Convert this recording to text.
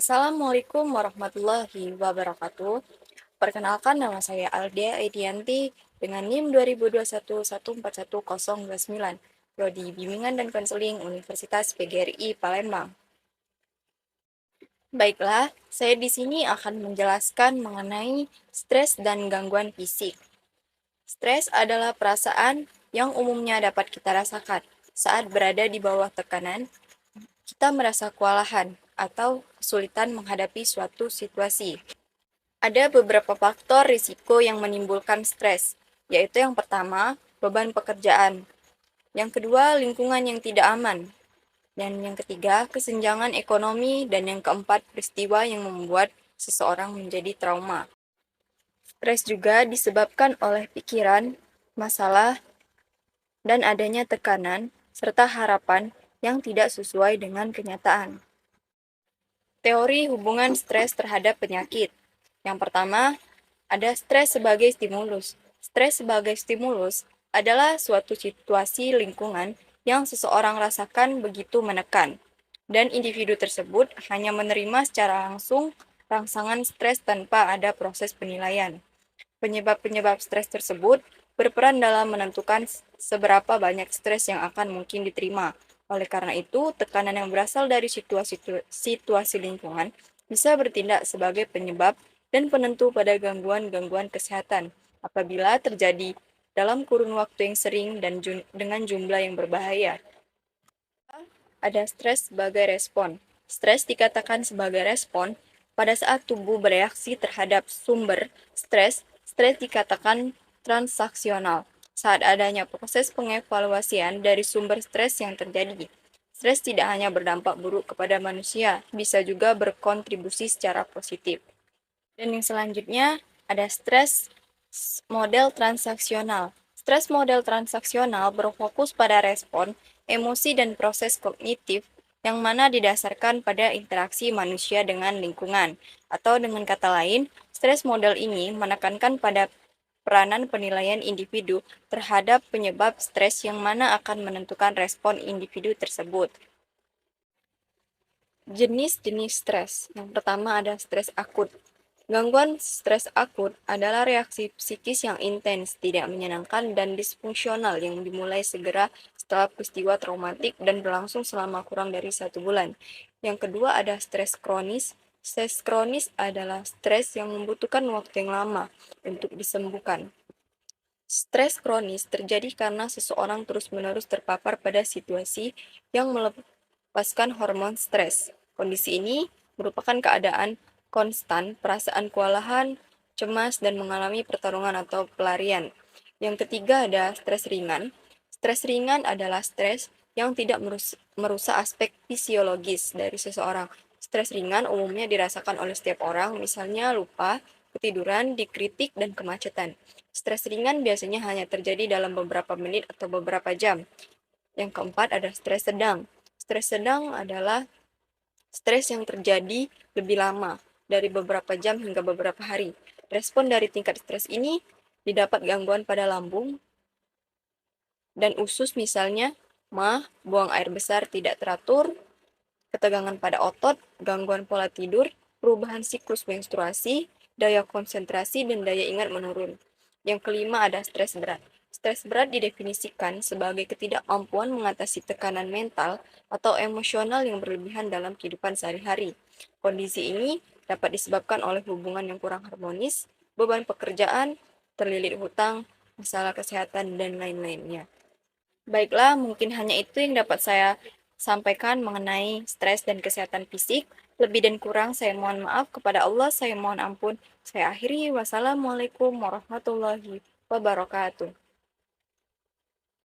Assalamualaikum warahmatullahi wabarakatuh. Perkenalkan, nama saya Aldia Edianti dengan NIM 2021141029, Prodi Bimbingan dan Konseling Universitas PGRI Palembang. Baiklah, saya di sini akan menjelaskan mengenai stres dan gangguan fisik. Stres adalah perasaan yang umumnya dapat kita rasakan saat berada di bawah tekanan. Kita merasa kewalahan atau kesulitan menghadapi suatu situasi. Ada beberapa faktor risiko yang menimbulkan stres, yaitu yang pertama, beban pekerjaan. Yang kedua, lingkungan yang tidak aman. Dan yang ketiga, kesenjangan ekonomi. Dan yang keempat, peristiwa yang membuat seseorang menjadi trauma. Stres juga disebabkan oleh pikiran, masalah, dan adanya tekanan, serta harapan yang tidak sesuai dengan kenyataan. Teori hubungan stres terhadap penyakit. Yang pertama, ada stres sebagai stimulus. Stres sebagai stimulus adalah suatu situasi lingkungan yang seseorang rasakan begitu menekan, dan individu tersebut hanya menerima secara langsung rangsangan stres tanpa ada proses penilaian. Penyebab-penyebab stres tersebut berperan dalam menentukan seberapa banyak stres yang akan mungkin diterima. Oleh karena itu, tekanan yang berasal dari situasi lingkungan bisa bertindak sebagai penyebab dan penentu pada gangguan-gangguan kesehatan apabila terjadi dalam kurun waktu yang sering dan dengan jumlah yang berbahaya. Ada stres sebagai respon. Stres dikatakan sebagai respon pada saat tubuh bereaksi terhadap sumber stres. Stres dikatakan transaksional saat adanya proses pengevaluasian dari sumber stres yang terjadi. Stres tidak hanya berdampak buruk kepada manusia, bisa juga berkontribusi secara positif. Dan yang selanjutnya ada stres model transaksional. Stres model transaksional berfokus pada respon, emosi, dan proses kognitif yang mana didasarkan pada interaksi manusia dengan lingkungan. Atau dengan kata lain, stres model ini menekankan pada peranan penilaian individu terhadap penyebab stres yang mana akan menentukan respon individu tersebut. Jenis-jenis stres. Yang pertama ada stres akut. Gangguan stres akut adalah reaksi psikis yang intens, tidak menyenangkan, dan disfungsional yang dimulai segera setelah peristiwa traumatik dan berlangsung selama kurang dari 1 bulan. Yang kedua ada stres kronis. Stres kronis adalah stres yang membutuhkan waktu yang lama untuk disembuhkan. Stres kronis terjadi karena seseorang terus-menerus terpapar pada situasi yang melepaskan hormon stres. Kondisi ini merupakan keadaan konstan, perasaan kewalahan, cemas, dan mengalami pertarungan atau pelarian. Yang ketiga ada stres ringan. Stres ringan adalah stres yang tidak merusak aspek fisiologis dari seseorang. Stres ringan umumnya dirasakan oleh setiap orang, misalnya lupa, ketiduran, dikritik, dan kemacetan. Stres ringan biasanya hanya terjadi dalam beberapa menit atau beberapa jam. Yang keempat ada stres sedang. Stres sedang adalah stres yang terjadi lebih lama, dari beberapa jam hingga beberapa hari. Respon dari tingkat stres ini didapat gangguan pada lambung dan usus, misalnya mah, buang air besar tidak teratur, ketegangan pada otot, gangguan pola tidur, perubahan siklus menstruasi, daya konsentrasi, dan daya ingat menurun. Yang kelima ada stres berat. Stres berat didefinisikan sebagai ketidakmampuan mengatasi tekanan mental atau emosional yang berlebihan dalam kehidupan sehari-hari. Kondisi ini dapat disebabkan oleh hubungan yang kurang harmonis, beban pekerjaan, terlilit hutang, masalah kesehatan, dan lain-lainnya. Baiklah, mungkin hanya itu yang dapat saya sampaikan mengenai stres dan kesehatan fisik. Lebih dan kurang saya mohon maaf kepada Allah, saya mohon ampun. Saya akhiri, wassalamualaikum warahmatullahi wabarakatuh.